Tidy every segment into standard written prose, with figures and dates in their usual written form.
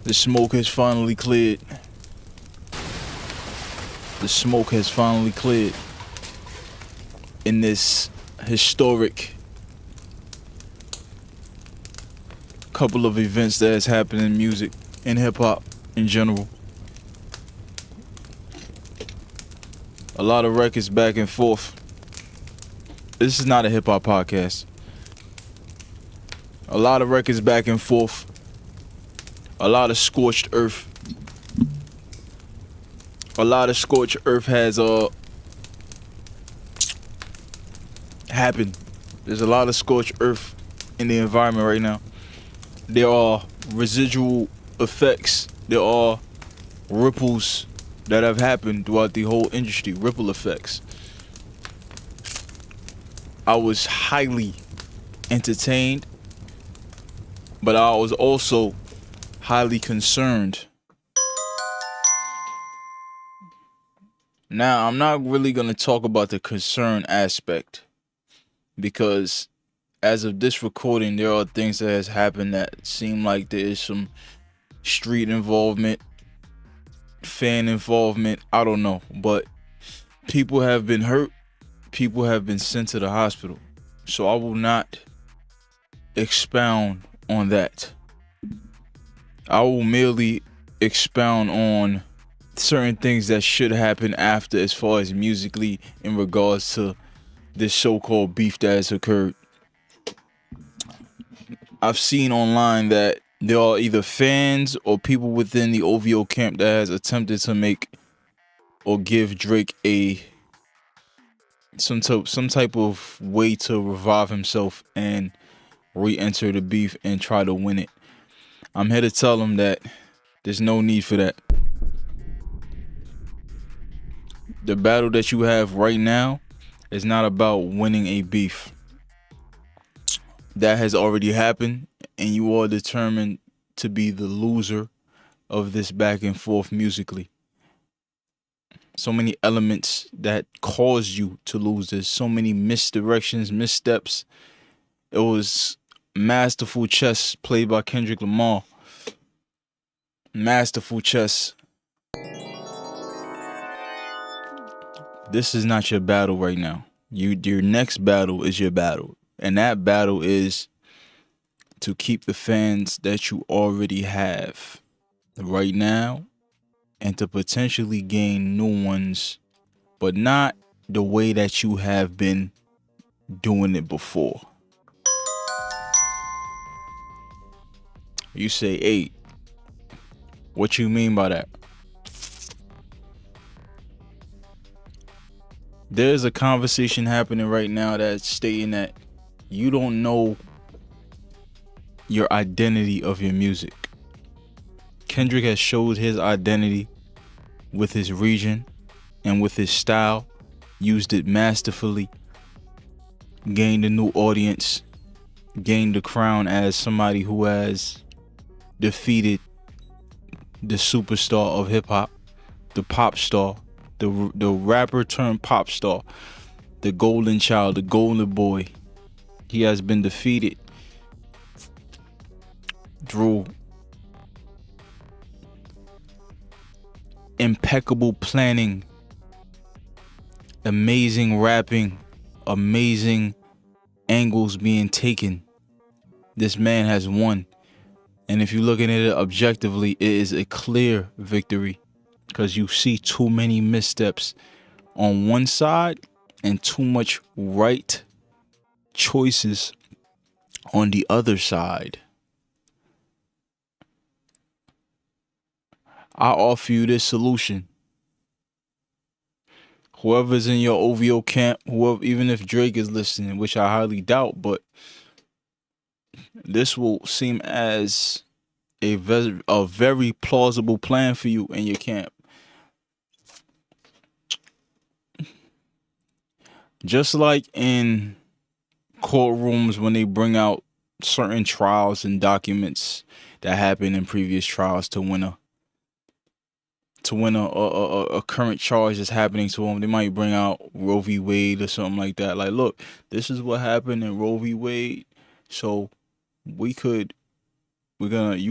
The smoke has finally cleared. The smoke has finally cleared in this historic couple of events that has happened in music and hip hop in general. A lot of records back and forth. This is not a hip hop podcast. A lot of records back and forth. A lot of scorched earth. A lot of scorched earth has happened. There's a lot of scorched earth in the environment right now. There are residual effects. There are ripples that have happened throughout the whole industry. Ripple effects. I was highly entertained, but I was also highly concerned. Now, I'm not really going to talk about the concern aspect because as of this recording, there are things that has happened that seem like there is some street involvement, fan involvement. I don't know, but people have been hurt. People have been sent to the hospital. So I will not expound on that. I will merely expound on certain things that should happen after, as far as musically, in regards to this so-called beef that has occurred. I've seen online that there are either fans or people within the OVO camp that has attempted to make or give Drake some type of way to revive himself and re-enter the beef and try to win it. I'm here to tell him that there's no need for that. The battle that you have right now is not about winning a beef. That has already happened, and you are determined to be the loser of this back and forth musically. So many elements that caused you to lose this. So many misdirections, missteps. It was masterful chess played by Kendrick Lamar. Masterful chess. This is not your battle right now. Your next battle is your battle. And that battle is to keep the fans that you already have right now and to potentially gain new ones, but not the way that you have been doing it before. You say, hey, what you mean by that? There's a conversation happening right now that's stating that you don't know your identity of your music. Kendrick has showed his identity with his region and with his style, used it masterfully, gained a new audience, gained the crown as somebody who has defeated the superstar of hip hop, the pop star, the rapper turned pop star, the golden child, the golden boy. He has been defeated through impeccable planning, amazing rapping, amazing angles being taken. This man has won. And if you're looking at it objectively, it is a clear victory because you see too many missteps on one side and too much right choices on the other side. I offer you this solution. Whoever's in your OVO camp, whoever, even if Drake is listening, which I highly doubt, but this will seem as a very plausible plan for you and your camp. Just like in courtrooms when they bring out certain trials and documents that happened in previous trials to win a current charge that's happening to them, they might bring out Roe v. Wade or something like that. Like, look, this is what happened in Roe v. Wade, so you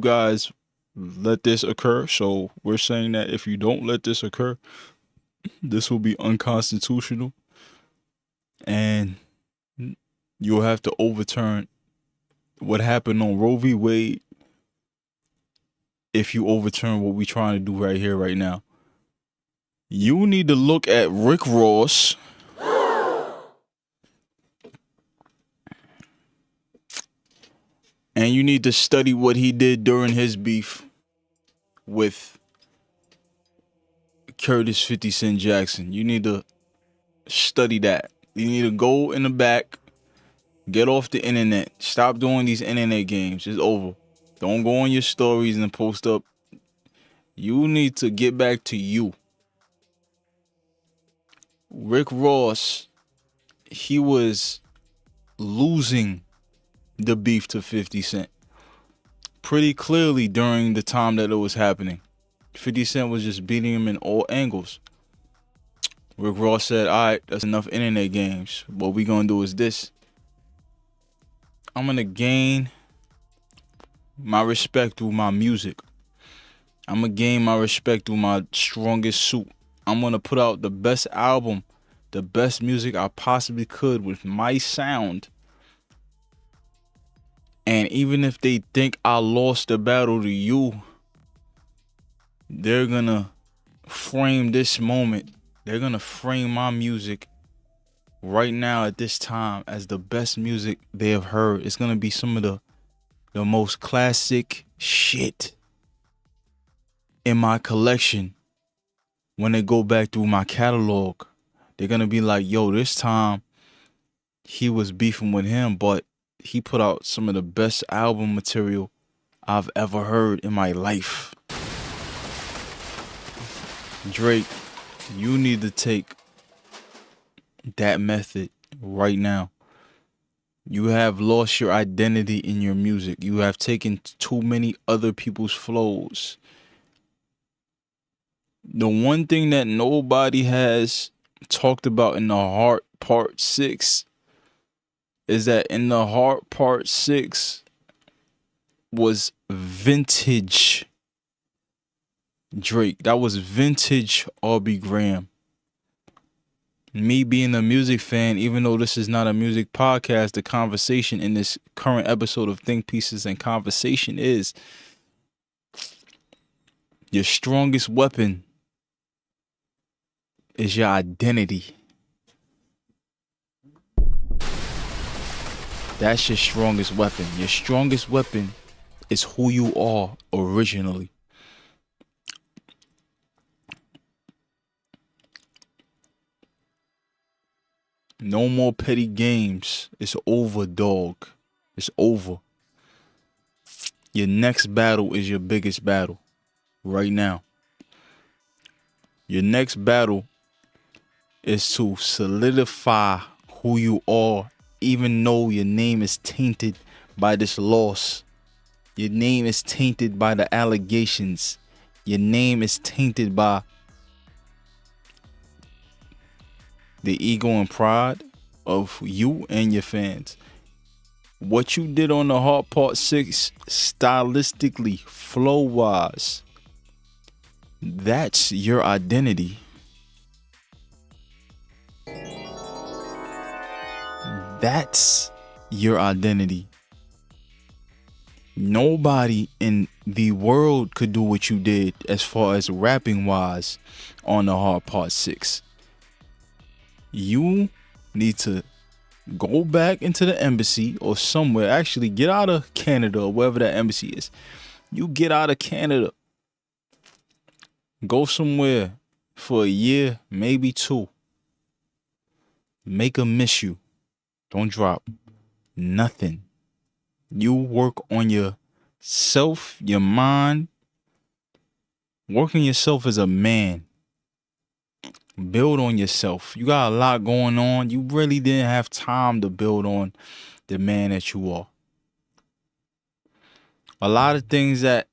guys let this occur. So we're saying that if you don't let this occur, this will be unconstitutional, and you'll have to overturn what happened on Roe v. Wade if you overturn what we're trying to do right here, right now. You need to look at Rick Ross and you need to study what he did during his beef with Curtis 50 Cent Jackson. You need to study that. You need to go in the back, get off the internet, stop doing these internet games. It's over. Don't go on your stories and post up. You need to get back to you. Rick Ross, he was losing the beef to 50 Cent pretty clearly during the time that it was happening. 50 Cent was just beating him in all angles. Rick Ross said, all right, that's enough internet games. What we gonna do is this. I'm gonna gain my respect through my music. I'm gonna gain my respect through my strongest suit. I'm gonna put out the best album, the best music I possibly could with my sound. And even if they think I lost the battle to you, they're gonna frame this moment. They're gonna frame my music right now at this time as the best music they have heard. It's gonna be some of the most classic shit in my collection. When they go back through my catalog, they're gonna be like, yo, this time he was beefing with him, but he put out some of the best album material I've ever heard in my life. Drake, you need to take that method right now. You have lost your identity in your music. You have taken too many other people's flows. The one thing that nobody has talked about in the Heart Part 6 is that in the Heart Part 6 was vintage Drake. That was vintage Aubrey Graham. Me being a music fan, even though this is not a music podcast, the conversation in this current episode of Think Pieces and Conversation is your strongest weapon is your identity. That's your strongest weapon. Your strongest weapon is who you are originally. No more petty games. It's over, dog. It's over. Your next battle is your biggest battle right now. Your next battle is to solidify who you are, even though your name is tainted by this loss. Your name is tainted by the allegations. Your name is tainted by the ego and pride of you and your fans. What you did on the Heart Part 6, stylistically, flow-wise, that's your identity. That's your identity. Nobody in the world could do what you did as far as rapping wise on the Heart Part 6. You need to go back into the embassy or somewhere. Actually, get out of Canada or wherever that embassy is. You get out of Canada. Go somewhere for a year, maybe 2. Make them miss you. Don't drop nothing. You work on yourself, your mind. Work on yourself as a man. Build on yourself. You got a lot going on. You really didn't have time to build on the man that you are. A lot of things that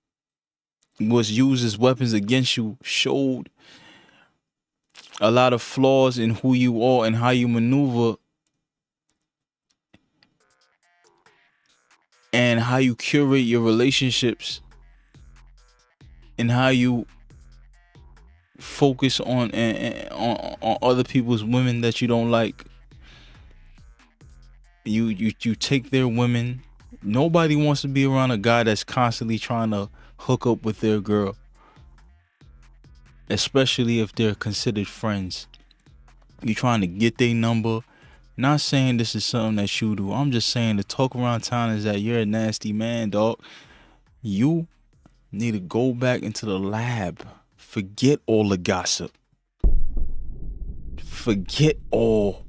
was used as weapons against you showed a lot of flaws in who you are and how you maneuver and how you curate your relationships and how you focus on other people's women that you don't like. You take their women. Nobody wants to be around a guy that's constantly trying to hook up with their girl, especially if they're considered friends. You trying to get their number. Not saying this is something that you do. I'm just saying the talk around town is that you're a nasty man, dog. You need to go back into the lab. Forget all the gossip. Forget all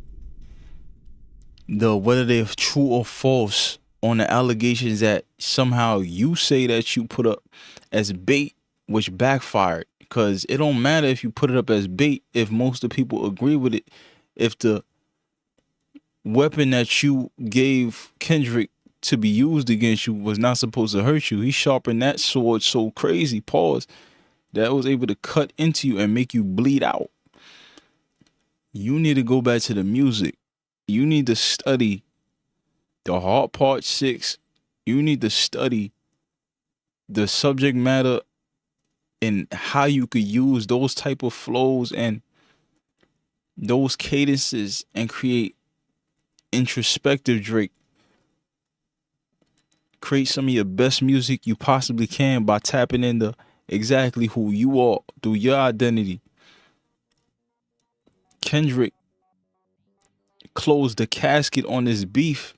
the whether they're true or false on the allegations that somehow you say that you put up as bait, which backfired. Because it don't matter if you put it up as bait if most of the people agree with it. If the weapon that you gave Kendrick to be used against you was not supposed to hurt you, he sharpened that sword so crazy, pause, that it was able to cut into you and make you bleed out. You need to go back to the music. You need to study the Hard Part 6. You need to study the subject matter and how you could use those type of flows and those cadences and create introspective Drake. Create some of your best music you possibly can by tapping into exactly who you are through your identity. Kendrick closed the casket on this beef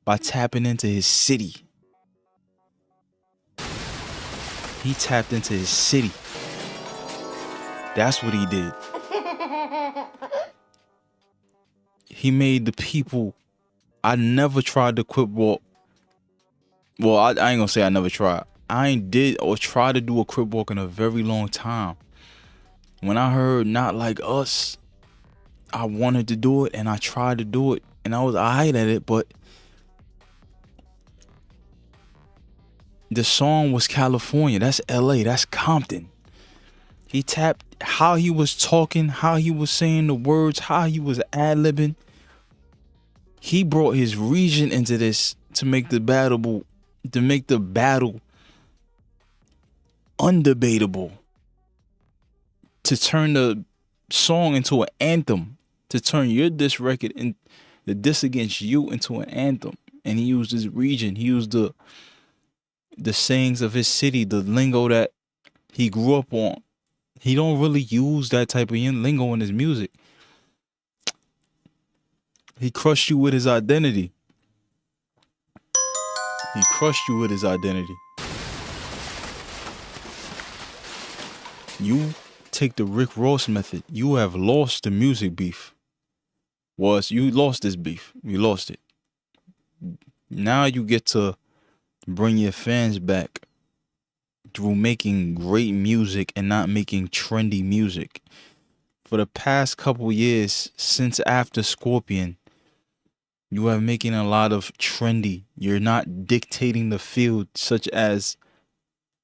by tapping into his city. He tapped into his city. That's what he did. He made the people. I never tried to quit walk. Well, I ain't gonna say I never tried. I ain't did or try to do a crip walk in a very long time. When I heard Not Like Us, I wanted to do it and I tried to do it and I was alright at it, but the song was California. That's LA. That's Compton. He tapped how he was talking, how he was saying the words, how he was ad-libbing. He brought his region into this to make the battle undebatable. To turn the song into an anthem. To turn your diss record and the diss against you into an anthem. And he used his region. He used the sayings of his city, the lingo that he grew up on. He don't really use that type of lingo in his music. He crushed you with his identity. He crushed you with his identity. You take the Rick Ross method. You have lost the music beef. You lost this beef. You lost it. Now you get to bring your fans back through making great music and not making trendy music. For the past couple years, since after Scorpion, you are making a lot of trendy. You're not dictating the field, such as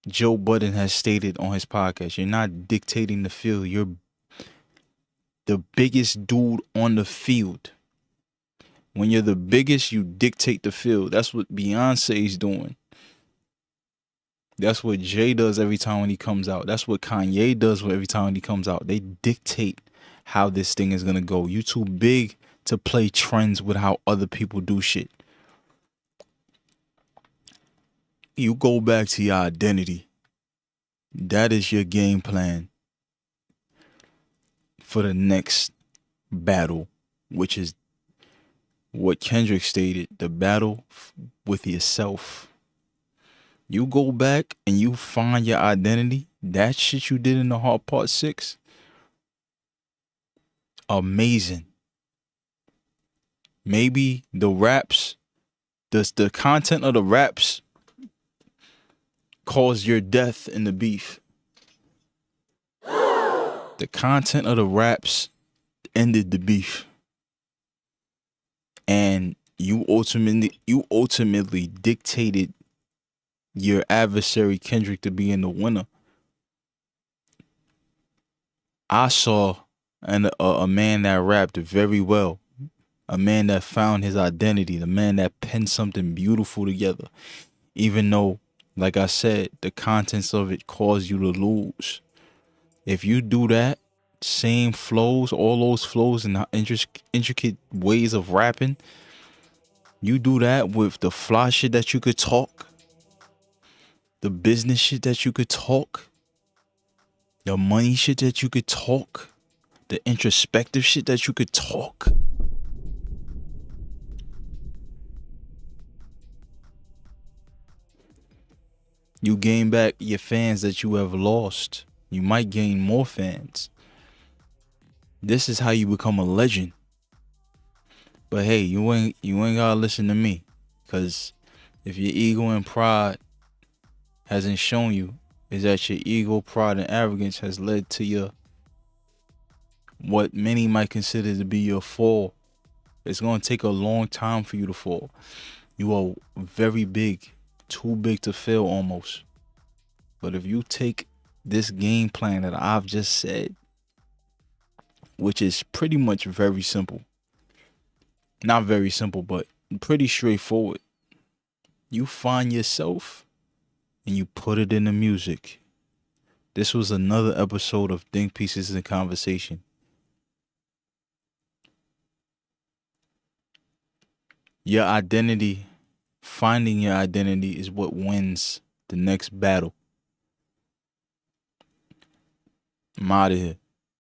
Joe Budden has stated on his podcast. You're not dictating the field. You're the biggest dude on the field. When you're the biggest, you dictate the field. That's what Beyonce's doing. That's what Jay does every time when he comes out. That's what Kanye does every time when he comes out. They dictate how this thing is going to go. You too big to play trends with how other people do shit. You go back to your identity. That is your game plan for the next battle, which is what Kendrick stated, the battle with yourself. You go back and you find your identity. That shit you did in the Hard Part 6. Amazing. Maybe the raps, the content of the raps caused your death in the beef. The content of the raps ended the beef. And you ultimately dictated your adversary Kendrick to be in the winner. I saw a man that rapped very well, a man that found his identity, the man that penned something beautiful together, even though Like I said, the contents of it cause you to lose. If you do that, same flows, all those flows and intricate ways of rapping, you do that with the fly shit that you could talk, the business shit that you could talk, the money shit that you could talk, the introspective shit that you could talk. You gain back your fans that you have lost. You might gain more fans. This is how you become a legend. But hey, you ain't gotta listen to me. Cause if your ego and pride hasn't shown you, is that your ego, pride, and arrogance has led to your what many might consider to be your fall. It's gonna take a long time for you to fall. You are very big, too big to fail almost. But if you take this game plan that I've just said, which is pretty much very simple, not very simple, but pretty straightforward, you find yourself and you put it in the music. This was another episode of Think Pieces in Conversation. Your identity, finding your identity is what wins the next battle. I'm out of here.